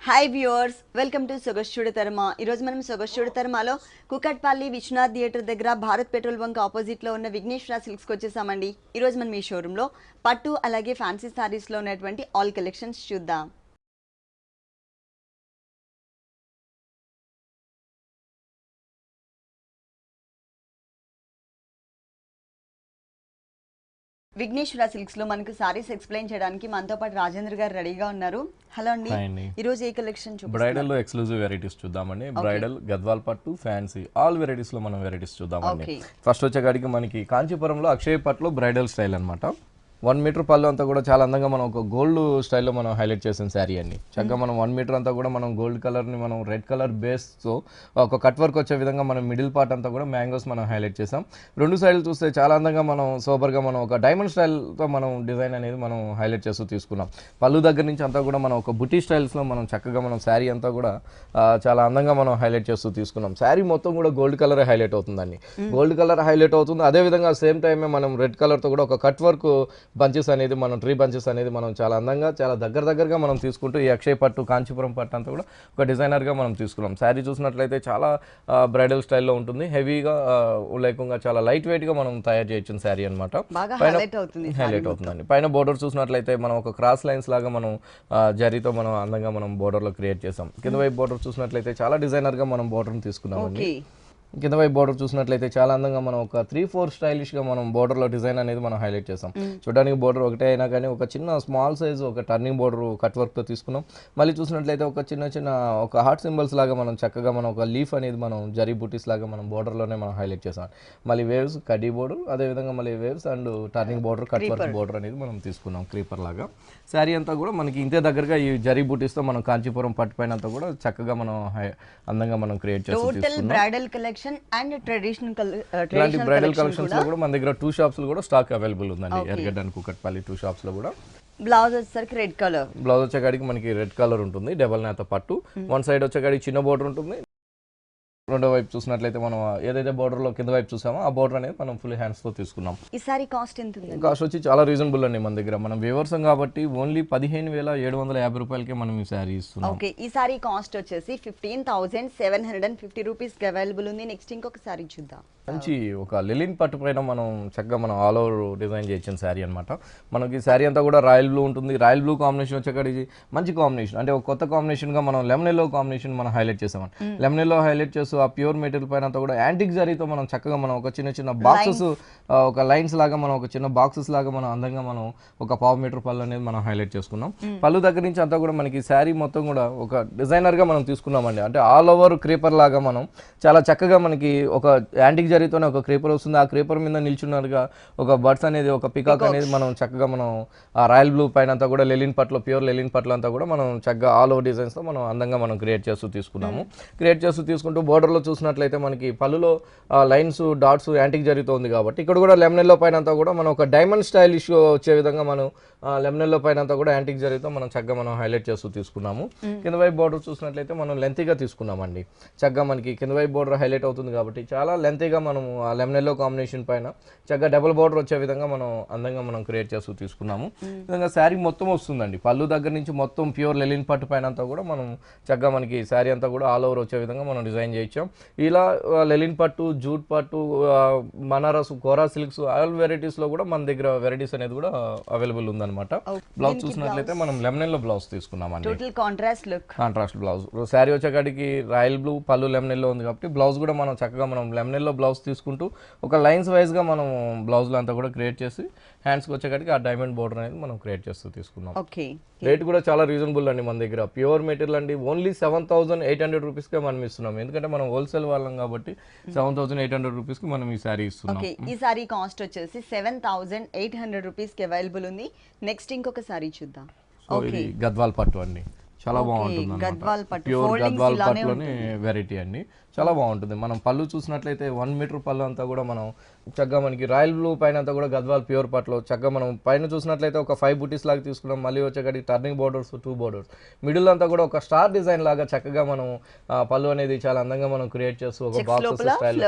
Hi viewers, welcome to సొగస్టుడి తర్మ. ఈరోజు మనం సొగస్టుడి తర్మలో కుకట్పల్లి విశ్వనాథ్ థియేటర్ దగ్గర భారత్ పెట్రోల్ బంక్ ఆపోజిట్లో ఉన్న విఘ్నేశ్వర సిల్క్స్కి వచ్చేసామండి. ఈరోజు మనం ఈ షోరూంలో పట్టు అలాగే ఫ్యాన్సీ సారీస్లో ఉన్నటువంటి ఆల్ కలెక్షన్స్ చూద్దాం. విఘ్నేశ్వర సిల్క్స్ లో మనకు సారీస్ ఎక్స్ప్లెయిన్ చేయడానికి మనతో పాటు రాజేంద్ర గారు రెడీగా ఉన్నారు. హలో అండి, ఈ రోజు ఏ కలెక్షన్ చూపిస్తారు? బ్రైడల్ లో ఎక్స్క్లూజివ్ వెరైటీస్ చూద్దామండి. బ్రైడల్, గద్వాల్ పట్టు, ఫ్యాన్సీ ఆల్ వెరైటీస్ లో మనం వెరైటీస్ చూద్దామండి. ఫస్ట్ వచ్చేకాడికి మనకి కాంచీపురంలో అక్షయ్ పట్లో బ్రైడల్ స్టైల్ అన్నమాట. 1 మీటర్ పళ్ళు అంతా కూడా చాలా అందంగా మనం ఒక గోల్డ్ స్టైల్లో మనం హైలైట్ చేసిన శారీ అండి. చక్కగా మనం 1 మీటర్ అంతా కూడా మనం గోల్డ్ కలర్ని మనం రెడ్ కలర్ బేస్తో ఒక కట్ వర్క్ వచ్చే విధంగా మనం మిడిల్ పార్ట్ అంతా కూడా మ్యాంగోస్ మనం హైలైట్ చేసాం. రెండు సైడ్లు చూస్తే చాలా అందంగా మనం సూపర్గా మనం ఒక డైమండ్ స్టైల్తో మనం డిజైన్ అనేది మనం హైలైట్ చేస్తూ తీసుకున్నాం. పళ్ళు దగ్గర నుంచి అంతా కూడా మనం ఒక బుటీ స్టైల్స్లో మనం చక్కగా మనం శారీ అంతా కూడా చాలా అందంగా మనం హైలైట్ చేస్తూ తీసుకున్నాం. శారీ మొత్తం కూడా గోల్డ్ కలర్ హైలైట్ అవుతుందండి. గోల్డ్ కలర్ హైలైట్ అవుతుంది. అదేవిధంగా సేమ్ టైమే మనం రెడ్ కలర్తో కూడా ఒక కట్ వర్క్ బంచెస్ అనేది మనం ట్రీ బంచెస్ అనేది మనం చాలా అందంగా చాలా దగ్గరగా మనం తీసుకుంటూ ఈ అక్షయ్ పట్టు కాంచీపురం పట్టు అంతా కూడా ఒక డిజైనర్గా మనం తీసుకున్నాం. శారీ చూసినట్లయితే చాలా బ్రైడల్ స్టైల్లో ఉంటుంది. హెవీగా లేకుండా చాలా లైట్ వెయిట్గా మనం తయారు చేయొచ్చిన శారీ అనమాట. హైలైట్ అవుతుందండి. పైన బోర్డర్ చూసినట్లయితే మనం ఒక క్రాస్ లైన్స్ లాగా మనం జరీతో మనం అందంగా మనం బోర్డర్లో క్రియేట్ చేసాం. కింద వైపు బోర్డర్ చూసినట్లయితే చాలా డిజైనర్గా మనం బోర్డర్ని తీసుకున్నామండి. కింద వైపు బోర్డర్ చూసినట్లయితే చాలా అందంగా మనం ఒక 3-4 స్టైలిష్గా మనం బోర్డర్లో డిజైన్ అనేది మనం హైలైట్ చేసాం. చూడడానికి బోర్డర్ ఒకటే అయినా కానీ ఒక చిన్న స్మాల్ సైజ్ ఒక టర్నింగ్ బోర్డర్ కట్ వర్క్తో తీసుకున్నాం. మళ్ళీ చూసినట్లయితే ఒక చిన్న ఒక హార్ట్ సింబల్స్ లాగా మనం చక్కగా మనం ఒక లీఫ్ అనేది మనం జరీ బూటీస్ లాగా మనం బోర్డర్లోనే మనం హైలైట్ చేసాం. మళ్ళీ వేవ్స్ కడ్డీ బోర్డర్, అదేవిధంగా మళ్ళీ waves and turning border cut work border అనేది మనం తీసుకున్నాం క్రీపర్ లాగా. శారీ అంతా కూడా మనకి ఇంతే దగ్గరగా ఈ జరీ బూటీస్తో మనం కాంచీపురం పట్టు పైన అంతా కూడా చక్కగా మనం అందంగా మనం క్రియేట్ చేస్తాం. అండ్ ట్రెడిషనల్ ఇలాంటి బ్రైడల్ కలెక్షన్స్ లో కూడా మన దగ్గర 2 షాప్స్ లో కూడా స్టాక్ అవైలబుల్ ఉందండి. ఎర్గడ్డ అండ్ కుకట్పల్లి 2 షాప్స్ లో కూడా. బ్లౌజ్ వచ్చేసరికి రెడ్ కలర్, బ్లౌజ్ వచ్చేకాడికి మనకి రెడ్ కలర్ ఉంటుంది. డబల్ నేత పట్టు. వన్ సైడ్ వచ్చేకాడికి చిన్న బోర్డర్ ఉంటుంది. రెండో వైపు చూసినట్లయితే మనం ఏదైతే బోర్డర్లో కింద వైపు చూసామో ఆ బోర్డర్ అనేది మనం ఫుల్ హ్యాండ్స్తో తీసుకున్నాం. ఈ సారీ కాస్ట్ ఎంత ఉంది? కాస్ట్ వచ్చి చాలా రీజనబుల్ అండి. మన దగ్గర మనం వ్యూవర్స్ కాబట్టి ఓన్లీ 15,750 రూపాయలకే మనం ఈ సారీ ఇస్తున్నాం. ఓకే, ఈ సారీ కాస్ట్ వచ్చేసి 15,750 రూపీస్కి అవైలబుల్ ఉంది. నెక్స్ట్ ఇంకొక సారీ చూద్దాం. మంచి ఒక లెలిన్ పట్టు పైన మనం చక్కగా మనం ఆల్ ఓవర్ డిజైన్ చేయించిన శారీ అనమాట. మనకి శారీ అంతా కూడా రాయల్ బ్లూ ఉంటుంది. రాయల్ బ్లూ కాంబినేషన్ వచ్చేకాడికి మంచి కాంబినేషన్, అంటే ఒక కొత్త కాంబినేషన్గా మనం లెమన్ ఎల్లో కాంబినేషన్ మనం హైలైట్ చేసామండి. లెమన్ ఎల్లో హైలైట్ చేస్తూ ఆ ప్యూర్ మెటీరియల్ పైన అంతా కూడా యాంటిక్ జరీతో మనం చక్కగా మనం ఒక చిన్న బాక్సెస్, ఒక లైన్స్ లాగా మనం ఒక చిన్న బాక్సెస్ లాగా మనం అందంగా మనం ఒక 1/2 మీటర్ పళ్ళు అనేది మనం హైలైట్ చేసుకున్నాం. పళ్ళు దగ్గర నుంచి అంతా కూడా మనకి శారీ మొత్తం కూడా ఒక డిజైనర్గా మనం తీసుకున్నామండి. అంటే ఆల్ ఓవర్ క్రీపర్ లాగా మనం చాలా చక్కగా మనకి ఒక యాంటిక్ జరీతోనే ఒక క్రీపర్ వస్తుంది. ఆ క్రీపర్ మీద నిల్చున్నట్టుగా ఒక బర్డ్స్ అనేది, ఒక పికాక్ అనేది మనం చక్కగా మనం ఆ రాయల్ బ్లూ పైన అంతా కూడా లెలిన్ పట్లో, ప్యూర్ లెలిన్ పట్లో అంతా కూడా మనం చక్కగా ఆల్ ఓవర్ డిజైన్స్తో మనం అందంగా మనం క్రియేట్ చేస్తూ తీసుకున్నాము. క్రియేట్ చేస్తూ తీసుకుంటూ బోర్డర్లో చూసినట్లయితే మనకి పళ్ళులో లైన్స్, డాట్స్ యాంటిక్ జరీతో ఉంది కాబట్టి ఇక్కడ కూడా లెమనెల్లో పైన అంతా కూడా మనం ఒక డైమండ్ స్టైలిష్ వచ్చే విధంగా మనం లెమనెల్లో పైన అంతా కూడా యాంటిక్ జరీతో మనం చక్కగా మనం హైలైట్ చేస్తూ తీసుకున్నాము. కింద వైపు బోర్డర్ చూసినట్లయితే మనం లెంతీగా తీసుకున్నామండి. చక్కగా మనకి కింద వైపు బోర్డర్ హైలైట్ అవుతుంది కాబట్టి చాలా లెంతీగా మనం ఆ లెమనెల్లో కాంబినేషన్ పైన చక్కగా డబుల్ బోర్డర్ వచ్చే విధంగా మనం అందంగా మనం క్రియేట్ చేస్తూ తీసుకున్నాము. విధంగా శారీ మొత్తం వస్తుందండి. పళ్ళు దగ్గర నుంచి మొత్తం ప్యూర్ లెలిన్ పట్టు పైన అంతా కూడా మనం చక్కగా మనకి శారీ అంతా కూడా ఆల్ ఓవర్ వచ్చే విధంగా మనం డిజైన్ చేయించాం. ఇలా లెలిన్ పట్టు, జూట్ పట్టు, బనారస్, కోరా సిల్క్స్ ఆల్ వెరైటీస్లో కూడా మన దగ్గర వెరైటీస్ అనేది కూడా అవైలబుల్ ఉందన్నమాట. బ్లౌజ్ చూసినట్లయితే మనం లెమనెల్లో బ్లౌజ్ తీసుకున్నామండి. Contrast blouse. శారీ వచ్చేకాడికి రాయల్ బ్లూ, పళ్ళు లెమనెల్లో ఉంది కాబట్టి బ్లౌజ్ కూడా మనం చక్కగా మనం లెమనెల్లో బ్లౌజ్ తీసుకుంటూ ఒక లైన్స్ వైజ్గా మనం బ్లౌజ్లో అంతా కూడా క్రియేట్ చేసి హ్యాండ్స్కి వచ్చేకాడికి ఆ డైమండ్ బోర్డర్ అనేది మనం క్రియేట్ చేస్తూ తీసుకున్నాం. రేట్ కూడా చాలా రీజనబుల్ అండి. మన దగ్గర ప్యూర్ మెటీరియల్ అండి. ఓన్లీ 7,800 రూపీస్కే మనం ఇస్తున్నాం. ఎందుకంటే మనం హోల్సేల్ వాళ్ళం కాబట్టి 7,800 రూపీస్కి మనం ఈ సారీ ఇస్తున్నాం. ఈ సారీ కాస్ట్ వచ్చేసి 7,800 రూపీస్కి అవైలబుల్ ఉంది. నెక్స్ట్ ఇంకొక సారీ చూద్దాం. ఇది గద్వాల్ పట్టు అండి. చాలా బాగుంటుంది. ప్యూర్ గద్వాల్ పట్టులోనే వెరైటీ అండి. చాలా బాగుంటుంది. మనం పళ్ళు చూసినట్లయితే 1 మీటర్ పళ్ళు అంతా కూడా మనం చక్కగా మనకి రాయల్ బ్లూ పైన అంతా కూడా గద్వాల్ ప్యూర్ పట్లో చక్కగా మనం పైన చూసినట్లయితే ఒక 5 బుటీస్ లాగా తీసుకున్నాం. మళ్ళీ వచ్చేకాడికి టర్నింగ్ బోర్డర్స్ 2 బోర్డర్స్ మిడిల్ అంతా కూడా ఒక స్టార్ డిజైన్ లాగా చక్కగా మనం పళ్ళు అనేది చాలా అందంగా మనం క్రియేట్ చేస్తూ ఒక బాక్సెస్ స్టైల్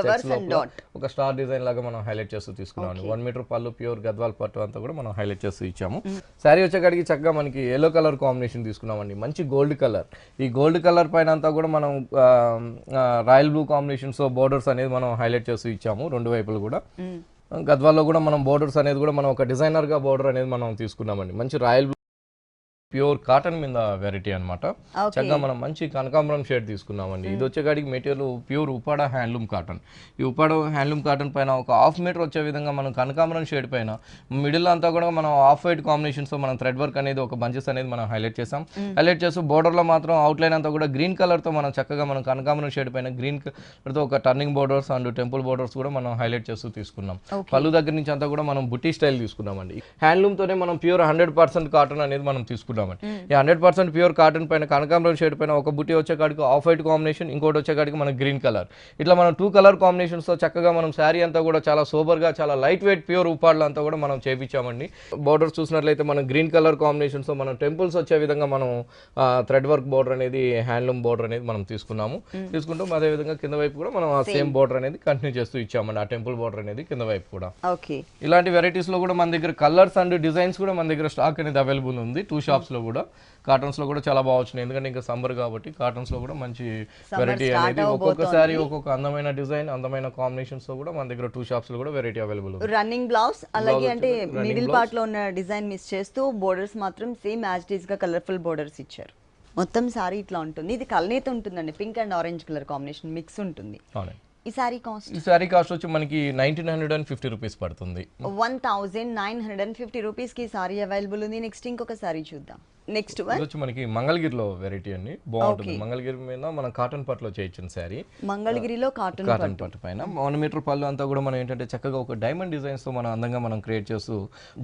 ఒక స్టార్ డిజైన్ లాగా మనం హైలైట్ చేస్తూ తీసుకున్నాం. 1 మీటర్ పళ్ళు ప్యూర్ గద్వాల్ పట్టు అంతా కూడా మనం హైలైట్ చేస్తూ ఇచ్చాము. శారీ వచ్చేకాడికి చక్కగా మనకి ఎల్లో కలర్ కాంబినేషన్ తీసుకున్నామండి. మంచి గోల్డ్ కలర్. ఈ గోల్డ్ కలర్ పైన అంతా కూడా మనం రాయల్ బ్లూ కాంబినేషన్స్ బోర్డర్స్ అనేది మనం హైలైట్ చేస్తూ ఇచ్చాము. రెండు వైపులు కూడా గద్వాల్లో కూడా మనం బోర్డర్స్ అనేది కూడా మనం ఒక డిజైనర్ గా బోర్డర్ అనేది మనం తీసుకున్నామండి. మంచి రాయల్ ప్యూర్ కాటన్ మీద వెరైటీ అనమాట. చక్కగా మనం మంచి కనకాంబరం షేడ్ తీసుకున్నామండి. ఇది వచ్చేకాడికి material pure Uppada handloom cotton. ఈ ఉప్పాడ హ్యాండ్లూమ్ కాటన్ పైన ఒక 1/2 మీటర్ వచ్చే విధంగా మనం కనకాంబరం షేడ్ పైన మిడిల్ అంతా కూడా మనం ఆఫ్ వైట్ కాంబినేషన్స్ మనం థ్రెడ్ వర్క్ అనేది ఒక బంచెస్ అనేది మనం హైలైట్ చేసాం. హైలైట్ చేస్తూ బోర్డర్ లో మాత్రం అవుట్లైన్ అంతా కూడా గ్రీన్ కలర్ తో మనం చక్కగా మనం కనకాంబరం షేడ్ పైన గ్రీన్ కలర్ తో ఒక turning borders and temple borders కూడా మనం హైలైట్ చేస్తూ తీసుకున్నాం. పళ్ళు దగ్గర నుంచి అంతా కూడా మనం బుట్టి స్టైల్ తీసుకున్నామండి. హ్యాండ్లూమ్ తోనే మనం ప్యూర్ 100% కాటన్ అనేది మనం తీసుకున్నాం. ఈ 100% ప్యూర్ కాటన్ పైన కనకాంబరం షేడ్ పైన ఒక బుట్టి వచ్చేకాడికి ఆఫ్ వైట్ కాంబినేషన్, ఇంకోటి వచ్చేకాడికి మన గ్రీన్ కలర్. ఇట్లా మనం 2 కలర్ కాంబినేషన్స్ తో చక్కగా మనం శారీ అంతా కూడా చాలా సోబర్ గా చాలా లైట్ వెయిట్ ప్యూర్ ఉప్పాడ్లు అంతా కూడా మనం చేపించామండి. బోర్డర్స్ చూసినట్లయితే మనం గ్రీన్ కలర్ కాంబినేషన్స్ తో మనం టెంపుల్స్ వచ్చే విధంగా మనం థ్రెడ్ వర్క్ బోర్డర్ అనేది హ్యాండ్లూమ్ బోర్డర్ అనేది మనం తీసుకున్నాము. తీసుకుంటాం అదే విధంగా కింద వైపు కూడా మనం ఆ సేమ్ బోర్డర్ అనేది కంటిన్యూ చేస్తూ ఇచ్చామండి. ఆ టెంపుల్ బోర్డర్ అనేది కింద వైపు కూడా. ఇలాంటి వెరైటీస్ లో కూడా మన దగ్గర కలర్స్ అండ్ డిజైన్స్ కూడా మన దగ్గర స్టాక్ అనేది అవైలబుల్ ఉంది. 2 షాప్స్ లో కూడా. కాటన్స్ లో కూడా చాలా బాగా వచ్చినాయి. ఎందుకంటే ఇంకా సమ్మర్ కాబట్టి కాటన్స్ లో కూడా మంచి వెరైటీ అనేది ఒక్కొక్కసారి ఒక్కొక్క అందమైన డిజైన్ అందమైన కాంబినేషన్స్ తో కూడా మన దగ్గర 2 షాప్స్ లో కూడా వెరైటీ అవైలబుల్ ఉంది. రన్నింగ్ బ్లౌజ్ అలాగే అంటే మిడిల్ పార్ట్ లో ఉన్న డిజైన్ మిస్ చేస్తూ బోర్డర్స్ మాత్రం సేమ్ యాజ్ ఇట్ ఈస్ గా కలర్ఫుల్ బోర్డర్స్ ఇచ్చారు. మొత్తం సారీ ఇట్లా ఉంటుంది. ఇది కల్నేత ఉంటుందండి. Pink and orange colour combination mix ఉంటుంది. ఈ సారీ కాస్ట్ వచ్చి మనకి 1950 రూపీస్ పడుతుంది. 1950 రూపీస్ కి సారీ అవైలబుల్ ఉంది. నెక్స్ట్ ఇంకొక సారీ చూద్దాం. నెక్స్ట్ వన్ వచ్చి మనకి మంగళగిరిలో వెరైటీ అండి. బాగుంటుంది. మంగళగిరి మీద మన కాటన్ పట్టులో చేయించిన శారీ. మంగళగిరిలో కాటన్ పట్టు పైన 1 మీటర్ పళ్ళు అంతా కూడా మనం ఏంటంటే చక్కగా ఒక డైమండ్ డిజైన్స్ తో మనం అందంగా మనం క్రియేట్ చేస్తూ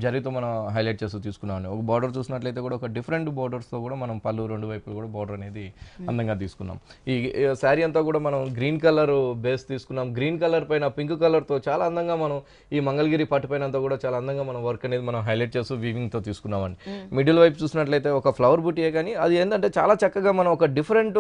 జరీతో మనం హైలైట్ చేస్తూ తీసుకున్నాం. ఒక బార్డర్ చూసినట్లయితే కూడా ఒక డిఫరెంట్ బోర్డర్స్ తో కూడా మనం పళ్ళు రెండు వైపులు కూడా బార్డర్ అనేది అందంగా తీసుకున్నాం. ఈ శారీ అంతా కూడా మనం గ్రీన్ కలర్ బేస్ తీసుకున్నాం. గ్రీన్ కలర్ పైన పింక్ కలర్ తో చాలా అందంగా మనం ఈ మంగళగిరి పట్టు పైన అంతా కూడా చాలా అందంగా మనం వర్క్ అనేది మనం హైలైట్ చేస్తూ వీవింగ్ తో తీసుకున్నామండి. మిడిల్ వైపు చూసినట్లయితే ఒక ఫ్లవర్ బుటీయే కానీ అది ఏంటంటే చాలా చక్కగా మనం ఒక డిఫరెంట్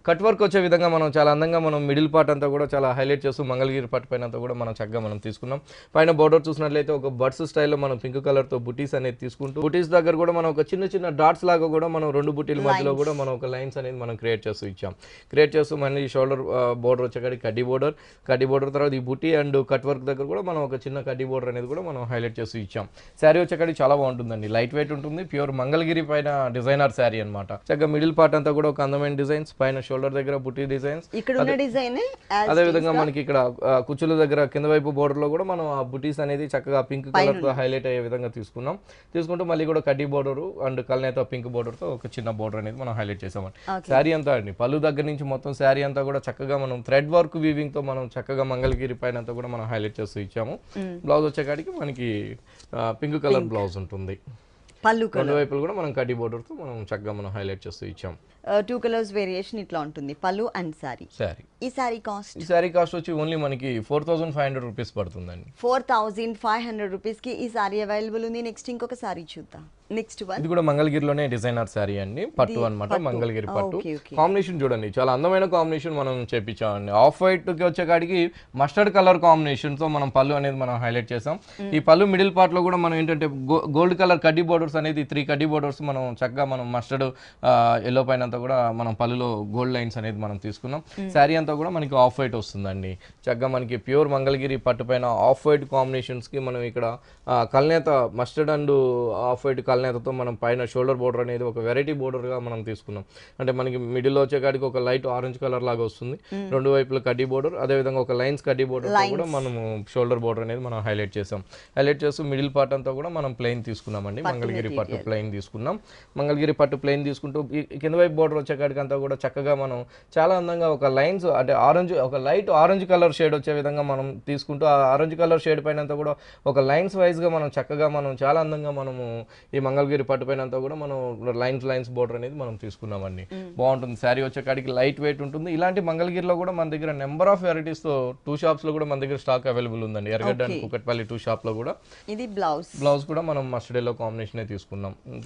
కట్ వర్క్ వచ్చే విధంగా మనం చాలా అందంగా మనం మిడిల్ పార్ట్ అంతా కూడా చాలా హైలైట్ చేస్తూ మంగళగిరి పట్టు పైన అంతా కూడా మనం చక్కగా మనం తీసుకున్నాం. పైన బోర్డర్ చూసినట్లయితే ఒక బర్డ్స్ స్టైల్లో మనం పింక్ కలర్ తో బుటీస్ అనేది తీసుకుంటూ బుటీస్ దగ్గర కూడా మనం ఒక చిన్న చిన్న డాట్స్ లాగా కూడా మనం 2 బుటీల మధ్యలో కూడా మనం ఒక లైన్స్ అనేది మనం క్రియేట్ చేస్తూ ఇచ్చాం. క్రియేట్ చేస్తూ మళ్ళీ షోల్డర్ బోర్డర్ వచ్చేకాడికి కడ్డీ బోర్డర్ తర్వాత ఈ బుటీ అండ్ కట్ వర్క్ దగ్గర కూడా మనం ఒక చిన్న కడ్డీ బోర్డర్ అనేది కూడా మనం హైలైట్ చేస్తూ ఇచ్చాం. శారీ వచ్చేకాడికి చాలా బాగుంటుందండి. లైట్ వెయిట్ ఉంటుంది. ప్యూర్ మంగళగిరి పైన డిజైనర్ శారీ అన్నమాట. చక్కగా మిడిల్ పార్ట్ అంతా కూడా ఒక అందమైన డిజైన్స్, పైన షోల్డర్ దగ్గర బుటీ డిజైన్స్, అదే విధంగా మనకి ఇక్కడ కుచ్చుల దగ్గర కింద వైపు బోర్డర్ లో కూడా మనం ఆ బుటీస్ అనేది చక్కగా పింక్ కలర్ తో హైలైట్ అయ్యే విధంగా తీసుకుంటూ మళ్ళీ కూడా కడ్డీ బోర్డర్ అండ్ కల్నేత పింక్ బోర్డర్ తో ఒక చిన్న బోర్డర్ అనేది మనం హైలైట్ చేసామండి. శారీ అంతా అండి పళ్ళు దగ్గర నుంచి మొత్తం శారీ అంతా కూడా చక్కగా మనం థ్రెడ్ వర్క్ వీవింగ్ తో మనం చక్కగా మంగళగిరి పైన అంతా కూడా మనం హైలైట్ చేస్తూ ఇచ్చాము. బ్లౌజ్ వచ్చేకాడికి మనకి పింక్ కలర్ బ్లౌజ్ ఉంటుంది. రెండు వైపులు కూడా మనం కడ్డీ బోర్డర్ తో మనం చక్కగా మనం హైలైట్ చేస్తూ ఇచ్చాం. 2 కలర్స్ వేరియేషన్ ఇట్లా ఉంటుంది. పళ్ళు అండ్ సారీ. ఈ సారీ కాస్ట్ వచ్చి ఓన్లీ మనకి 4500 రూపీస్ పడుతుందండి. 4500 రూపీస్ కి ఈ సారీ అవైలబుల్ ఉంది. నెక్స్ట్ ఇంకొక సారీ చూద్దాం. నెక్స్ట్ వన్ ఇది కూడా మంగళగిరిలోనే డిజైనర్ శారీ అండి. పట్టు అన్నమాట. మంగళగిరి పట్టు కాంబినేషన్ చూడండి చాలా అందమైన కాంబినేషన్ మనం చేపించామండి. ఆఫ్ వైట్ కి వచ్చే కాడికి మస్టర్డ్ కలర్ కాంబినేషన్ తో మనం పళ్ళు అనేది మనం హైలైట్ చేసాం. ఈ పళ్ళు మిడిల్ పార్ట్ లో కూడా మనం ఏంటంటే గోల్డ్ కలర్ కడ్డీ బోర్డర్స్ అనేది 3 కడ్డీ బోర్డర్స్ మనం చక్కగా మనం మస్టర్డ్ ఎల్లో పైన కూడా మనం పళ్ళులో గోల్డ్ లైన్స్ అనేది మనం తీసుకున్నాం. శారీ అంతా కూడా మనకి ఆఫ్ వైట్ వస్తుందండి. చక్కగా మనకి ప్యూర్ మంగళగిరి పట్టు పైన ఆఫ్ వైట్ కాంబినేషన్స్ కి మనం ఇక్కడ కల్నేత మస్టర్డ్ అండ్ ఆఫ్ వైట్ కల్నేతతో మనం పైన షోల్డర్ బోర్డర్ అనేది ఒక వెరైటీ బోర్డర్ గా మనం తీసుకున్నాం. అంటే మనకి మిడిల్ వచ్చేకాడికి ఒక లైట్ ఆరెంజ్ కలర్ లాగా వస్తుంది. రెండు వైపుల కడ్డీ బోర్డర్, అదే విధంగా ఒక లైన్స్ కడ్డీ బోర్డర్ కూడా మనము షోల్డర్ బోర్డర్ అనేది మనం హైలైట్ చేసాం. హైలైట్ చేస్తూ మిడిల్ పార్ట్ అంతా కూడా మనం ప్లెయిన్ తీసుకున్నామండి. మంగళగిరి పట్టు ప్లెయిన్ తీసుకున్నాం. మంగళగిరి పట్టు ప్లెయిన్ తీసుకుంటూ కింద వైపు బోర్డర్ వచ్చేకాడికి అంతా కూడా చక్కగా మనం చాలా అందంగా ఒక లైన్స్ అంటే ఆరెంజ్, ఒక లైట్ ఆరెంజ్ కలర్ షేడ్ వచ్చే విధంగా మనం తీసుకుంటూ ఆ ఆరెంజ్ కలర్ షేడ్ పైన అంతా కూడా ఒక లైన్స్ వైజ్గా మనం చక్కగా మనం చాలా అందంగా మనము ఈ మంగళగిరి పట్టు పైన అంతా కూడా మనం లైన్స్ బోర్డర్ అనేది మనం తీసుకున్నామండి. బాగుంటుంది శారీ వచ్చేకాడికి, లైట్ వెయిట్ ఉంటుంది. ఇలాంటి మంగళగిరిలో కూడా మన దగ్గర నెంబర్ ఆఫ్ వెరైటీస్తో 2 షాప్స్లో కూడా మన దగ్గర స్టాక్ అవైలబుల్ ఉందండి. ఎర్రగడ్డ అండ్ కుకట్పల్లి 2 షాప్లో కూడా. ఇది బ్లౌజ్ కూడా మనం మస్టర్డ్ ఎల్లో కాంబినేషన్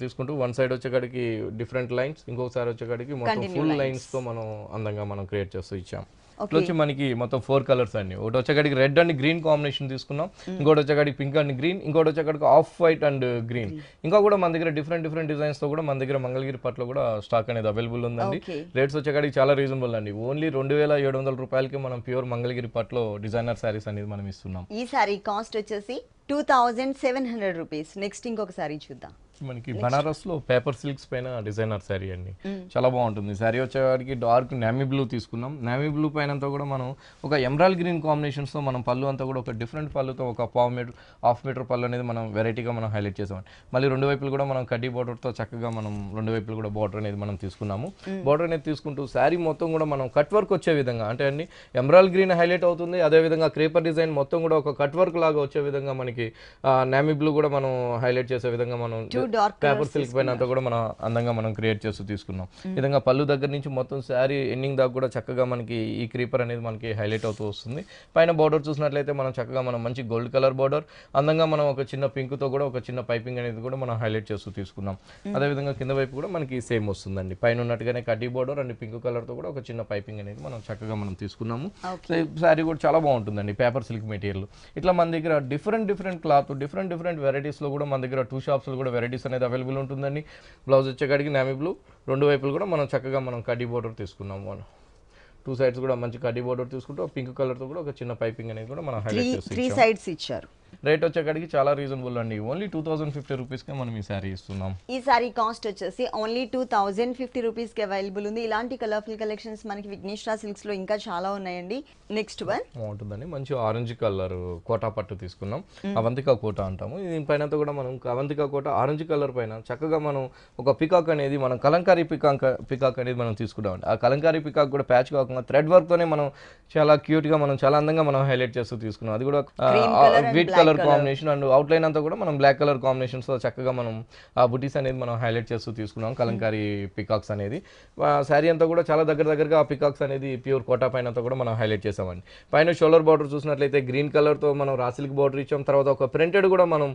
తీసుకుంటూ వన్ సైడ్ వచ్చేకాడికి డిఫరెంట్ లైన్స్, ఇంకొకసారి వచ్చేకాడికి మొత్తం ఫుల్ లైన్స్ తో మనం అందంగా మనం క్రియేట్ చేస్తూ ఇచ్చాం. ఇట్లా వచ్చి మనకి మొత్తం 4 కలర్స్ అండి. ఒకటి వచ్చేకాడికి రెడ్ అండ్ గ్రీన్ కాంబినేషన్ తీసుకున్నాం, ఇంకోటి వచ్చేకాడికి పింక్ అండ్ గ్రీన్, ఇంకోటి వచ్చేకాడికి ఆఫ్ వైట్ అండ్ గ్రీన్. ఇంకా కూడా మన దగ్గర డిఫరెంట్ డిజైన్స్ తో కూడా మన దగ్గర మంగళగిరి పట్లో కూడా స్టాక్ అనేది అవైలబుల్ ఉందండి. రేట్స్ వచ్చేకాడికి చాలా రీజనబుల్ అండి. ఓన్లీ 2700 రూపాయలకి మనం ప్యూర్ మంగళగిరి పట్లో డిజైనర్ శారీస్ అనేది మనం ఇస్తున్నాం. ఈ శారీ కాస్ట్ వచ్చేసి 2700 రూపీస్. నెక్స్ట్ ఇంకొక శారీ చూద్దాం. మనకి బనారస్ లో పేపర్ సిల్క్స్ పైన డిజైనర్ శారీ అండి. చాలా బాగుంటుంది. శారీ వచ్చేవాడికి డార్క్ నేవీ బ్లూ తీసుకున్నాం. నేవీ బ్లూ పైన అంతా కూడా మనం ఒక ఎమరాల్డ్ గ్రీన్ కాంబినేషన్స్ తో మనం పళ్ళు అంతా కూడా ఒక డిఫరెంట్ పళ్ళుతో ఒక హాఫ్ మీటర్ పళ్ళు అనేది మనం వెరైటీగా మనం హైలైట్ చేసాం. మళ్ళీ రెండు వైపులు కూడా మనం కడ్డీ బార్డర్ తో చక్కగా మనం రెండు వైపులు కూడా బార్డర్ అనేది మనం తీసుకున్నాము. బార్డర్ అనేది తీసుకుంటూ శారీ మొత్తం కూడా మనం కట్ వర్క్ వచ్చే విధంగా, అంటే అండి ఎమరాల్డ్ గ్రీన్ హైలైట్ అవుతుంది, అదే విధంగా క్రేపర్ డిజైన్ మొత్తం కూడా ఒక కట్ వర్క్ లాగా వచ్చే విధంగా మనకి నేవీ బ్లూ కూడా మనం హైలైట్ చేసే విధంగా మనం పేపర్ సిల్క్ పైన అంతా కూడా మనం అందంగా మనం క్రియేట్ చేస్తూ తీసుకున్నాం. ఈ విధంగా పళ్ళు దగ్గర నుంచి మొత్తం శారీ ఎండింగ్ దాకా కూడా చక్కగా మనకి ఈ క్రీపర్ అనేది మనకి హైలైట్ అవుతూ వస్తుంది. పైన బార్డర్ చూసినట్లయితే మనం చక్కగా మనం మంచి గోల్డ్ కలర్ బార్డర్, అందంగా మనం ఒక చిన్న పింక్ తో కూడా ఒక చిన్న పైపింగ్ అనేది కూడా మనం హైలైట్ చేస్తూ తీసుకున్నాం. అదే విధంగా కింద వైపు కూడా మనకి సేమ్ వస్తుందండి. పైన ఉన్నట్టుగానే కడ్డీ బార్డర్ అండ్ పింక్ కలర్ తో కూడా ఒక చిన్న పైపింగ్ అనేది మనం చక్కగా మనం తీసుకున్నాము. శారీ కూడా చాలా బాగుంటుందండి, పేపర్ సిల్క్ మెటీరియల్. ఇట్లా మన దగ్గర డిఫరెంట్ క్లాత్, డిఫరెంట్ వెరైటీస్ లో కూడా మన దగ్గర 2 షాప్స్ లో కూడా వెరైటీస్ అనేది అవైలబుల్ ఉంటుందండి. బ్లౌజ్ వచ్చేకాడికి నేవీ బ్లూ, రెండు వైపులు కూడా మనం చక్కగా మనం కడ్డీ బోర్డర్ తీసుకున్నాము. 2 సైడ్స్ కూడా మంచి కడ్డీ బోర్డర్ తీసుకుంటూ పింక్ కలర్ తో కూడా ఒక చిన్న పైపింగ్ అనేది కూడా మనం హైలైట్ చేసి 3 సైడ్స్ ఇచ్చారు. రేట్ వచ్చేకాడికి చాలా రీజనబుల్ అండి. ఓన్లీ 2050 రూపీస్ కి మనం ఈ శారీ ఇస్తున్నాం. ఈ శారీ కాస్ట్ వచ్చేసి ఓన్లీ 2050 రూపీస్ కి అవైలబుల్ ఉంది. ఇలాంటి కలర్ఫుల్ కలెక్షన్స్ మనకి విఘ్నేశ్వర సిల్క్స్ లో ఇంకా చాలా ఉన్నాయండి. నెక్స్ట్ వన్ బాగుంటుందండి, మంచి ఆరెంజ్ కలర్ కోటా పట్టు తీసుకున్నాం. అవంతికా కోట అంటాము. దీనిపైన కూడా మనం అవంతికా కోట ఆరెంజ్ కలర్ పైన చక్కగా మనం ఒక పికాక్ అనేది, మనం కలంకారీ పికాక్ అనేది మనం తీసుకున్నామండి. ఆ కలంకారీ పికాక్ కూడా ప్యాచ్ కాకుండా థ్రెడ్ వర్క్ తోనే మనం చాలా క్యూట్ గా మనం చాలా అందంగా మనం హైలైట్ చేస్తూ తీసుకున్నాం. అది కూడా wheat colour combination and out line అంతా కూడా మనం బ్లాక్ కలర్ కాంబినేషన్స్ తో చక్కగా మనం ఆ బుటీస్ అనేది మనం హైలైట్ చేస్తూ తీసుకున్నాం. కలంకారీ పికాక్స్ అనేది శారీ అంతా కూడా చాలా దగ్గరగా ఆ పికాక్స్ అనేది ప్యూర్ కోటా పైన అంతా కూడా మనం హైలైట్ చేసామండి. పైన షోల్డర్ బార్డర్ చూసినట్లయితే గ్రీన్ కలర్ తో మనం రాసిల్క్ బార్డర్ ఇచ్చాం. తర్వాత ఒక ప్రింటెడ్ కూడా మనం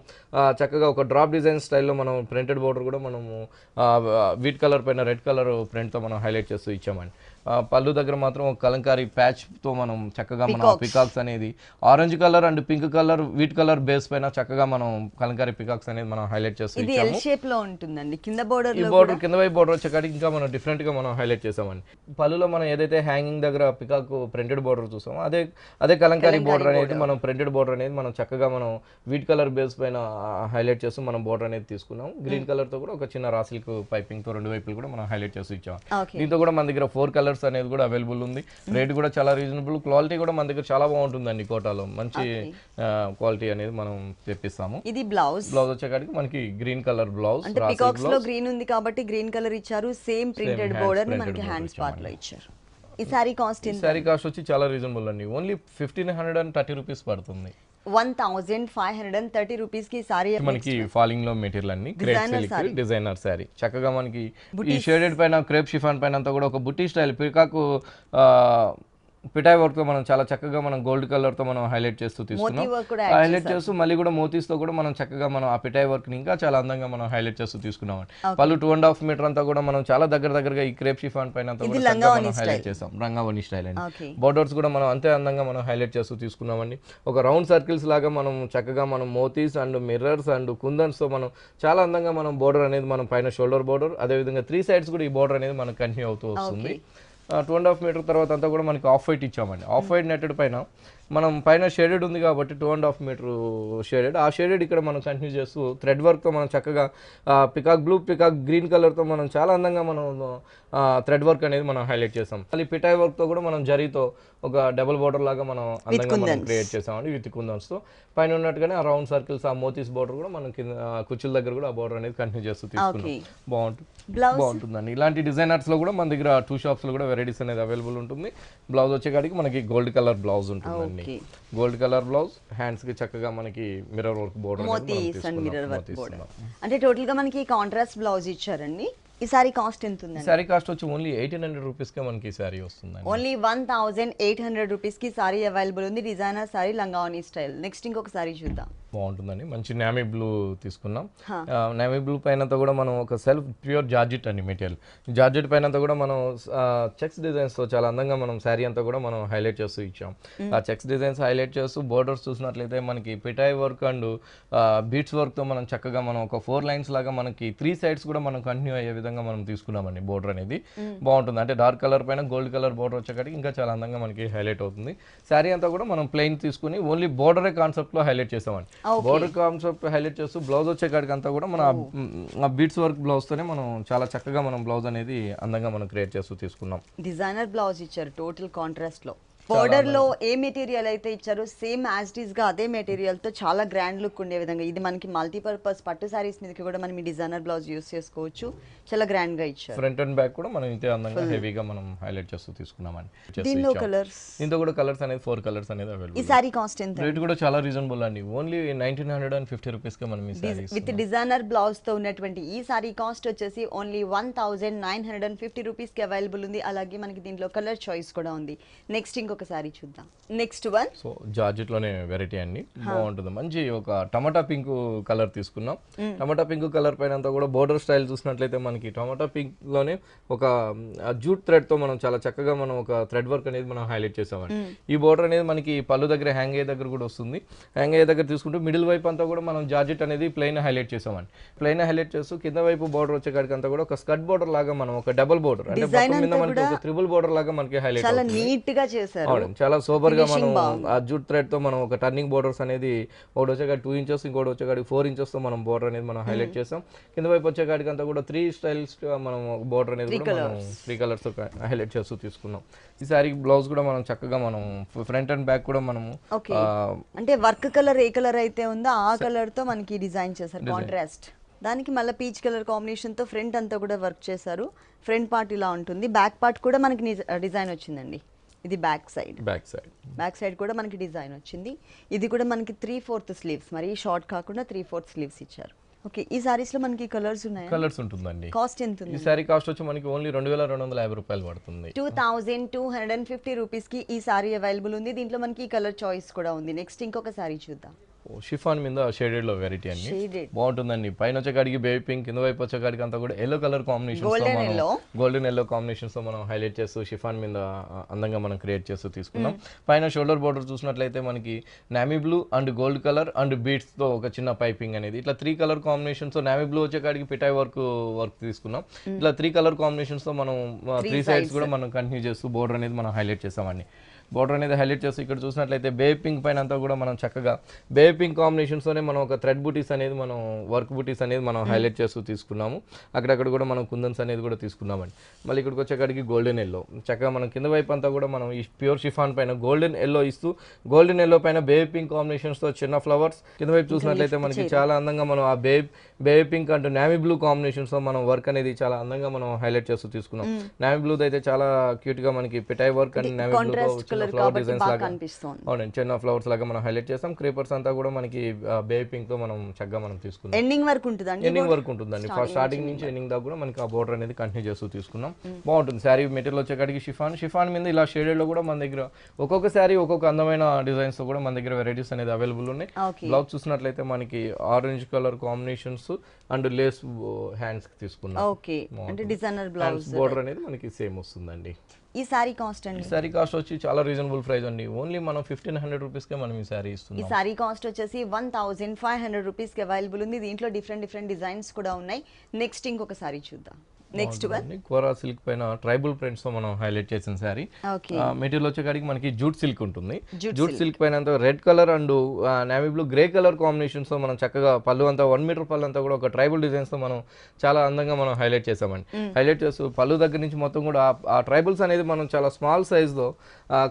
చక్కగా ఒక డ్రాప్ డిజైన్ స్టైల్లో మనం ప్రింటెడ్ బార్డర్ కూడా మనము వీట్ కలర్ పైన రెడ్ కలర్ ప్రింట్ తో మనం హైలైట్ చేస్తూ ఇచ్చామండి. పళ్ళు దగ్గర మాత్రం ఒక కలంకారీ ప్యాచ్ తో మనం చక్కగా మనం పికాక్స్ అనేది orange colour and pink colour wheat colour base పైన చక్కగా మనం కలంకారీ పికాక్స్ అనేది మనం హైలైట్ చేస్తూ ఇది ఎల్ షేప్ లో ఉంటుందండి. కింద బోర్డర్ ఈ బోర్డర్ కింద వైపు బోర్డర్ వచ్చేకాడికి ఇంకా మనం డిఫరెంట్ గా మనం హైలైట్ చేసామండి. పళ్ళులో మనం ఏదైతే హ్యాంగింగ్ దగ్గర పికాక్ ప్రింటెడ్ బోర్డర్ చూసామో అదే కలంకారీ బోర్డర్ అనేది మనం ప్రింటెడ్ బోర్డర్ అనేది మనం చక్కగా మనం వీట్ కలర్ బేస్ పైన హైలైట్ చేస్తూ మనం బోర్డర్ అనేది తీసుకున్నాం. గ్రీన్ కలర్ తో కూడా ఒక చిన్న రాసిల్క్ పైపింగ్ తో రెండు వైపులు కూడా మనం హైలైట్ చేస్తూ ఇచ్చాం. దీంతో కూడా మన దగ్గర 4 కలర్స్ అనేది కూడా అవైలబుల్ ఉంది. రేట్ కూడా చాలా రీజనబుల్, క్వాలిటీ కూడా మన దగ్గర చాలా బాగుంటుందండి. కోటాలో మంచి క్వాలిటీ అనేది మనం తెప్పిస్తాము. ఇది బ్లౌజ్ వచ్చేకాడికి మనకి గ్రీన్ కలర్ బ్లౌజ్, అంటే పికాక్స్ లో గ్రీన్ ఉంది కాబట్టి గ్రీన్ కలర్ ఇచ్చారు. సేమ్ ప్రింటెడ్ బోర్డర్ ని మనకి హ్యాండ్స్ పార్ట్ లో ఇచ్చారు. ఈ సారీ కాస్ట్ వచ్చి చాలా రీజనబుల్ అండి. ఓన్లీ 1530 రూపీస్ పడుతుంది. 1530 రూపీస్ కి సారీ మనకి ఫాలింగ్ లో మెటీరియల్ అన్ని క్రేప్ సిల్క్ డిజైనర్ సారీ చక్కగా మనకి ఈ షేడెడ్ పైన క్రేప్ షిఫాన్ పైన అంతా కూడా ఒక బుట్టి స్టైల్ పికాక్ పిటాయ్ వర్క్ తో మనం చాలా చక్కగా మనం గోల్డ్ కలర్ తో మనం హైలైట్ చేస్తూ తీసుకున్నాం. హైలైట్ చేస్తూ మళ్ళీ కూడా మోతీస్ తో కూడా మనం చక్కగా మనం ఆ పిటాయ్ వర్క్ ని ఇంకా చాలా అందంగా మనం హైలైట్ చేస్తూ తీసుకున్నాం. పళ్ళు 2.5 మీటర్ అంతా కూడా మనం చాలా దగ్గరగా ఈ క్రేప్ షిఫాన్ పైన అంతా కూడా మనం హైలైట్ చేసాం. రంగావని స్టైల్ అని బోర్డర్స్ కూడా మనం అంతే అందంగా మనం హైలైట్ చేస్తూ తీసుకున్నామండి. ఒక రౌండ్ సర్కిల్స్ లాగా మనం చక్కగా మనం మోతీస్ అండ్ మిర్రర్స్ అండ్ కుందన్స్ తో మనం చాలా అందంగా మనం బోర్డర్ అనేది మనం పైన షోల్డర్ బోర్డర్, అదే విధంగా 3 సైడ్స్ కూడా ఈ బోర్డర్ అనేది మనకు కంటిన్యూ అవుతూ వస్తుంది. 2.5 మీటర్ తర్వాత అంతా కూడా మనకి ఆఫ్ వైట్ ఇచ్చామండి. ఆఫ్ వైట్ నెట్టెడ్ పైన మనం పైన షేడెడ్ ఉంది కాబట్టి 2.5 మీటర్ షేడెడ్, ఆ షేడెడ్ ఇక్కడ మనం కంటిన్యూ చేస్తూ థ్రెడ్ వర్క్తో మనం చక్కగా పికాక్ బ్లూ పికాక్ గ్రీన్ కలర్తో మనం చాలా అందంగా మనం థ్రెడ్ వర్క్ అనేది మనం హైలైట్ చేసాం. మళ్ళీ పిటాయ్ వర్క్తో కూడా మనం జరీతో ఒక డబుల్ బోర్డర్ లాగా మనం అందంగా మనం క్రియేట్ చేసామండి విత్ కుందన్స్తో. పైన ఉన్నట్టుగానే ఆ రౌండ్ సర్కిల్స్ ఆ మోతీస్ బోర్డర్ కూడా మనం కింద కుర్చీల దగ్గర కూడా ఆ బోర్డర్ అనేది కంటిన్యూ చేస్తూ తీసుకున్నాం. బాగుంటుందండి. ఇలాంటి డిజైనర్స్ లో కూడా మన దగ్గర 2 షాప్స్ లో కూడా వెరైటీస్ అనేది అవైలబుల్ ఉంటుంది. బ్లౌజ్ వచ్చేకాడికి మనకి గోల్డ్ కలర్ బ్లౌజ్ ఉంటుందండి. గోల్డ్ కలర్ బ్లౌజ్, హ్యాండ్స్ కి చక్కగా మనకి మిర్రర్ వర్క్ బోర్డర్ అంటే టోటల్ గా మనకి కాంట్రాస్ట్ బ్లౌజ్ ఇచ్చారండి. ఈ సారీ కాస్ట్ ఎంత ఉంది? సారీ కాస్ట్ వచ్చి ఓన్లీ 1800 రూపీస్ కే మనకి సారీ వస్తుంది. ఓన్లీ 1800 రూపీస్ కి సారీ అవైలబుల్ ఉంది. డిజైనర్ సారీ లంగావని స్టైల్. నెక్స్ట్ ఇంకొక సారీ చూద్దాం. బాగుంటుందండి. మంచి నేవీ బ్లూ తీసుకున్నాం. నేవీ బ్లూ పైనంతా కూడా మనం ఒక సెల్ఫ్ ప్యూర్ జార్జెట్ అండి మెటీరియల్. జార్జెట్ పైనంతా కూడా మనం చెక్స్ డిజైన్స్ తో చాలా అందంగా మనం శారీ అంతా కూడా మనం హైలైట్ చేస్తూ ఇచ్చాం. ఆ చెక్స్ డిజైన్స్ హైలైట్ చేస్తూ బోర్డర్స్ చూసినట్లయితే మనకి పిటాయ్ వర్క్ అండ్ బీట్స్ వర్క్ తో మనం చక్కగా మనం ఒక 4 లైన్స్ లాగా మనకి 3 సైడ్స్ కూడా మనం కంటిన్యూ అయ్యే విధంగా మనం తీసుకున్నామండి. బోర్డర్ అనేది బాగుంటుంది. అంటే డార్క్ కలర్ పైన గోల్డ్ కలర్ బోర్డర్ వచ్చేకాడికి ఇంకా చాలా అందంగా మనకి హైలైట్ అవుతుంది. శారీ అంతా కూడా మనం ప్లెయిన్ తీసుకుని ఓన్లీ బోర్డరే కాన్సెప్ట్ లో హైలైట్ చేసామండి. బోర్డర్ కాన్సెప్ట్ హైలైట్ చేస్తూ బ్లౌజ్ వచ్చేకాడికి అంతా కూడా మన బీట్స్ వర్క్ బ్లౌజ్ తోనే మనం చాలా చక్కగా మనం బ్లౌజ్ అనేది అందంగా మనం క్రియేట్ చేస్తూ తీసుకున్నాం. డిజైనర్ బ్లౌజ్ ఇచ్చారు టోటల్ కాంట్రాస్ట్ లో. బోర్డర్ లో ఏ మెటీరియల్ అయితే ఇచ్చారో సేమ్ యాజ్ ఇట్ ఈస్ గా అదే మెటీరియల్ తో చాలా గ్రాండ్ లుక్ ఉండే విధంగా ఇది మనకి మల్టీపర్పస్ పట్టు సారీస్ మీదకి కూడా మనం ఈ డిజైనర్ బ్లౌజ్ యూస్ చేసుకోవచ్చు. చాలా గ్రాండ్ గా ఇచ్చారు. ఫ్రంట్ అండ్ బ్యాక్ కూడా మనం ఇంతే అందంగా హెవీగా మనం హైలైట్ చేస్తూ తీసుకున్నామండి. దీనిలో కలర్స్, దీంతో కూడా కలర్స్ అనేది 4 కలర్స్ అనేది అవైలబుల్. ఈ సారీ కాస్ట్ ఎంత? రేట్ కూడా చాలా రీజనబుల్ అండి. ఓన్లీ 1950 రూపీస్ కి మనం ఈ సారీ విత్ డిజైనర్ బ్లౌజ్ తో ఉన్నటువంటి ఈ సారీ కాస్ట్ వచ్చేసి ఓన్లీ 1950 రూపీస్ కి అవైలబుల్ ఉంది. అలాగే మనకి దీంట్లో కలర్ చాయిస్ కూడా ఉంది. నెక్స్ట్ ఇంకొక సారీ చూద్దాం. నెక్స్ట్ వన్ సో జార్జెట్ లోనే వెరైటీ అండి. బాగుంటుంది. మంచి ఒక టమాటా పింక్ కలర్ తీసుకున్నాం. టమాటా పింక్ కలర్ పైన అంతా కూడా బోర్డర్ స్టైల్ చూసినట్లయితే మనకి టమాటా పింక్ లోనే ఒక జూట్ థ్రెడ్ తో మనం చాలా చక్కగా మనం ఒక థ్రెడ్ వర్క్ అనేది మనం హైలైట్ చేసామండి. ఈ బోర్డర్ అనేది మనకి పళ్ళు దగ్గర హ్యాంగ్ అయ్యే దగ్గర కూడా వస్తుంది. హ్యాంగ్ అయ్యే దగ్గర తీసుకుంటే మిడిల్ వైపు అంతా కూడా మనం జార్జెట్ అనేది ప్లెయిన్ హైలైట్ చేసామండి. ప్లెయిన్ హైలైట్ చేస్తూ కింద వైపు బోర్డర్ వచ్చేకాడికి అంతా కూడా ఒక స్కర్ట్ బోర్డర్ లాగా మనం ఒక డబుల్ బోర్డర్ అంటే పక్క మీద మనకి ఒక ట్రిపుల్ బోర్డర్ లాగా మనకి హైలైట్ చాలా నీట్ గా చేశారు. చాలా సూపర్ గా మనం ఆ జూట్ థ్రెడ్ తో మనం ఒక టర్నింగ్ బోర్డర్స్ అనేది ఒకటి వచ్చేకాడి 2 ఇంచెస్ ఇంకోటి వచ్చేకాడి 4 ఇంచెస్ తో మనం బోర్డర్ అనేది మనం హైలైట్ చేసాం. కింద వైపు వచ్చేకాడికి అంతా కూడా 3 స్టైల్స్ మనం బోర్డర్ అనేది కూడా మనం 3 కలర్స్ తో హైలైట్ చేస్తూ తీసుకున్నాం. ఈ సారీ బ్లౌజ్ కూడా మనం చక్కగా మనం ఫ్రంట్ అండ్ బ్యాక్ కూడా మనం అంటే వర్క్ కలర్ ఏ కలర్ అయితే ఉందో ఆ కలర్ తో మనకి డిజైన్ చేశారు కాంట్రాస్ట్. దానికి మళ్ళీ పీచ్ కలర్ కాంబినేషన్ తో ఫ్రంట్ అంతా కూడా వర్క్ చేశారు. ఫ్రంట్ పార్ట్ ఇలా ఉంటుంది. బ్యాక్ పార్ట్ కూడా మనకి డిజైన్ వచ్చిందండి. ఇది బ్యాక్ సైడ్ కూడా మనకి డిజైన్ వచ్చింది. ఇది కూడా మనకి 3/4 స్లీవ్స్, మరి షార్ట్ కాకుండా 3/4 స్లీవ్స్ ఇచ్చారు. ఓకే, ఈ సారీస్ లో మనకి కలర్స్ ఉన్నాయి. కలర్స్ ఉంటుందండి. కాస్ట్ ఎంత ఉంది? ఈ సారీ కాస్ట్ వచ్చి మనకి ఓన్లీ 2250 రూపాయలు పడుతుంది. 2250 రూపీస్ కి ఈ సారీ అవైలబుల్ ఉంది. దీంట్లో మనకి కలర్ చాయిస్ కూడా ఉంది. నెక్స్ట్ ఇంకొక సారీ చూద్దాం. షిఫాన్ మీద షేడెడ్ లో వెరైటీ అండి. బాగుంటుందండి. పైన వచ్చేకాడికి బేబీ పింక్, కింద వైపు వచ్చేకాడికి అంతా కూడా yellow colour combination golden yellow combinations తో మనం హైలైట్ చేస్తూ షిఫాన్ మీద అందంగా మనం క్రియేట్ చేస్తూ తీసుకున్నాం. పైన షోల్డర్ బోర్డర్ చూసినట్లయితే మనకి navy blue and gold colour and beads తో ఒక చిన్న పైపింగ్ అనేది ఇట్లా 3 కలర్ కాంబినేషన్స్ తో నామీ బ్లూ వచ్చేకాడికి పిటాయ్ వర్క్ తీసుకున్నాం. ఇట్లా 3 కలర్ కాంబినేషన్స్ తో మనం 3 సైడ్స్ కూడా మనం కంటిన్యూ చేస్తూ బోర్డర్ అనేది మనం హైలైట్ చేసామండి. బోర్డర్ అనేది హైలైట్ చేస్తూ ఇక్కడ చూసినట్లయితే బేబీ పింక్ పైన అంతా కూడా మనం చక్కగా బేబీ పింక్ కాంబినేషన్స్ తోనే మనం ఒక థ్రెడ్ బూటీస్ అనేది మనం వర్క్ బూటీస్ అనేది మనం హైలైట్ చేస్తూ తీసుకున్నాము. అక్కడక్కడ కూడా మనం కుందన్స్ అనేది కూడా తీసుకున్నామండి. మళ్ళీ ఇక్కడికి వచ్చేకాడికి గోల్డెన్ ఎల్లో చక్కగా మనం కింద వైపు అంతా కూడా మనం ఈ ప్యూర్ షిఫాన్ పైన గోల్డెన్ ఎల్లో ఇస్తూ గోల్డెన్ ఎల్లో పైన బేబీ పింక్ కాంబినేషన్స్ తో చిన్న ఫ్లవర్స్ కింద వైపు చూసినట్లయితే మనకి చాలా అందంగా మనం ఆ బేబీ పింక్ అంటూ నావీ బ్లూ కాంబినేషన్స్ తో మనం వర్క్ అనేది చాలా అందంగా మనం హైలైట్ చేస్తూ తీసుకున్నాం. నావీ బ్లూ అయితే చాలా క్యూట్ గా మనకి పిటాయ్ work and navy blue flower designs లాగా అవునండి చిన్న ఫ్లవర్స్ లాగా మనం హైలైట్ చేస్తాం. క్రీపర్స్ అంతా కూడా మనకి బేబీ పింక్ తో మనం చక్కగా మనం తీసుకున్నాం. ఎండింగ్ వర్క్ ఉంటుందండి. ఫస్ట్ స్టార్టింగ్ నుంచి ఎండింగ్ దాకా కూడా మనకి ఆ బోర్డర్ అనేది కంటిన్యూ చేస్తూ తీసుకున్నాం. బాగుంటుంది. శారీ మెటీరియల్ వచ్చేకాడికి షిఫాన్ మీద ఇలా షేడెడ్ లో కూడా మన దగ్గర ఒక్కొక్క శారీ ఒక్కొక్క అందమైన డిజైన్స్ తో కూడా మన దగ్గర వెరైటీస్ అనేది అవైలబుల్ ఉన్నాయి. బ్లౌజ్ చూసినట్లయితే మనకి orange colour combinations and Lay's hands కి తీసుకున్నాం. ఓకే, అంటే డిజైనర్ బ్లౌజ్ బోర్డర్ అనేది మనకి సేమ్ వస్తుందండి. ఈ సారీ కాస్ట్ అండి? ఈ సారీ కాస్ట్ వచ్చి చాలా రీజనబుల్ ప్రైస్ అండి. ఓన్లీ మనం 1500 రూపీస్ కే మనం ఈ సారీ ఇస్తున్నాం. ఈ సారీ కాస్ట్ వచ్చేసి 1500 రూపీస్ కి అవైలబుల్ ఉంది. దీంట్లో డిఫరెంట్ డిజైన్స్ కూడా ఉన్నాయి. నెక్స్ట్ ఇంకొక సారీ చూద్దాం. నెక్స్ట్ వన్ కోరా సిల్క్ పైన ట్రైబల్ ప్రింట్స్ తో మనం హైలైట్ చేసిన శారీ. ఓకే మెటీరియల్ వచ్చేకాడికి మనకి జూట్ సిల్క్ ఉంటుంది. Jute జూట్ సిల్క్ పైన అంతా red colour and navy blue grey colour combinations తో మనం చక్కగా పళ్ళు అంతా 1 మీటర్ పళ్ళు అంతా కూడా ఒక ట్రైబల్ డిజైన్స్ తో మనం చాలా అందంగా మనం హైలైట్ చేసామండి. హైలైట్ చేస్తూ పళ్ళు దగ్గర నుంచి మొత్తం కూడా ఆ ట్రైబల్స్ అనేది మనం చాలా స్మాల్ సైజ్ లో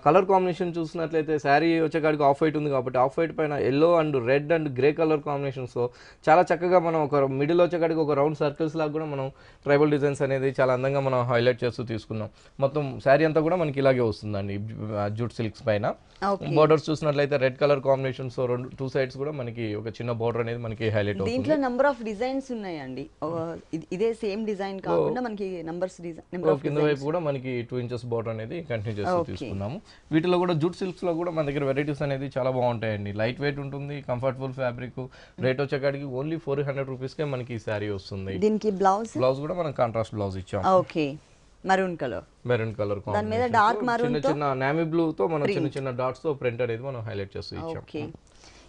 కలర్ కాంబినేషన్ చూసినట్లయితే శారీ వచ్చేకాడికి ఆఫ్ వైట్ ఉంది కాబట్టి ఆఫ్ వైట్ పైన yellow and red and grey colour combinations తో చాలా చక్కగా మనం ఒక మిడిల్ వచ్చేకాడికి ఒక రౌండ్ సర్కిల్స్ లాగా కూడా మనం ట్రైబల్ డిజైన్స్ అనేది చాలా అందంగా మనం హైలైట్ చేస్తూ తీసుకున్నాం. మొత్తం శారీ అంతా కూడా మనకి ఇలాగే వస్తుందండి జూట్ సిల్క్స్ పైన. ఓకే బోర్డర్స్ చూసినట్లయితే red colour combinations two sides కూడా మనకి ఒక చిన్న బోర్డర్ అనేది మనకి హైలైట్ అవుతుంది. దీంట్లో నంబర్ ఆఫ్ డిజైన్స్ ఉన్నాయండి. ఇదే సేమ్ డిజైన్ కాకుండా మనకి నంబర్ ఆఫ్ కింద వైపు కూడా మనకి 2 ఇంచెస్ బోర్డర్ అనేది కంటిన్యూ చేస్తూ తీసుకున్నాము. వీటిలో కూడా జూట్ సిల్క్స్ లో కూడా మన దగ్గర వెరైటీస్ అనేది చాలా బాగుంటాయండి. లైట్ వెయిట్ ఉంటుంది, కంఫర్టబుల్ ఫ్యాబ్రిక్. రేట్ వచ్చేకాడికి ఓన్లీ 400 రూపీస్కే మనకి ఈ శారీ వస్తుంది. దీనికి బ్లౌజ్ కూడా మనం కాంట్రాస్ట్ బ్లౌజ్ ఇచ్చాం. ఓకే మరూన్ కలర్ దాని మీద డార్క్ మరూన్ తో చిన్న నేవీ బ్లూ తో మనం చిన్న చిన్న డాట్స్ తో ప్రింట్ అనేది మనం హైలైట్ చేస్తూ ఇచ్చాం. ఓకే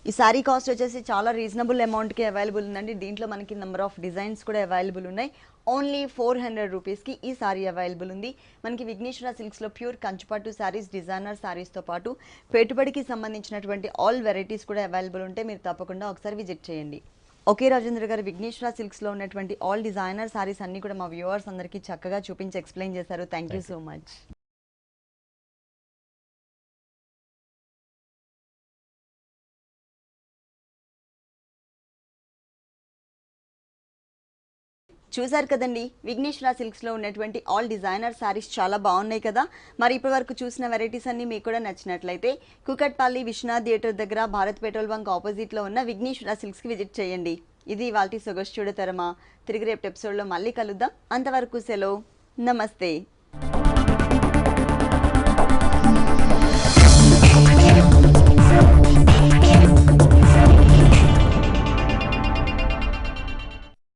ఈ సారీ కాస్ట్ వచ్చేసి చాలా రీజనబుల్ అమౌంట్ కి అవైలబుల్ ఉందండి. దీంట్లో మనకి నెంబర్ ఆఫ్ డిజైన్స్ కూడా అవైలబుల్ ఉన్నాయి. ఓన్లీ 400 రూపీస్కి ఈ సారీ అవైలబుల్ ఉంది. మనకి విఘ్నేశ్వర సిల్క్స్లో ప్యూర్ కంచుపట్టు సారీస్, డిజైనర్ సారీస్తో పాటు పెట్టుబడికి సంబంధించినటువంటి ఆల్ వెరైటీస్ కూడా అవైలబుల్ ఉంటాయి. మీరు తప్పకుండా ఒకసారి విజిట్ చేయండి. ఓకే రాజేంద్ర గారు, విఘ్నేశ్వర సిల్క్స్లో ఉన్నటువంటి ఆల్ డిజైనర్ సారీస్ అన్ని కూడా మా వ్యూవర్స్ అందరికీ చక్కగా చూపించి ఎక్స్ప్లెయిన్ చేశారు. Thank you so much. చూసారు కదండి, విఘ్నేశ్వర సిల్క్స్లో ఉన్నటువంటి ఆల్ డిజైనర్ సారీస్ చాలా బాగున్నాయి కదా. మరి ఇప్పటి వరకు చూసిన వెరైటీస్ అన్ని మీకు కూడా నచ్చినట్లయితే కుకట్పల్లి విశ్వనాథ్ థియేటర్ దగ్గర భారత్ పెట్రోల్ బంక్ ఆపోజిట్లో ఉన్న విఘ్నేశ్వర సిల్క్స్కి విజిట్ చేయండి. ఇది ఇవాల్టి సొగసు చూడతరమా. తిరిగి రేపు ఎపిసోడ్లో మళ్ళీ కలుద్దాం. అంతవరకు సెలవు, నమస్తే.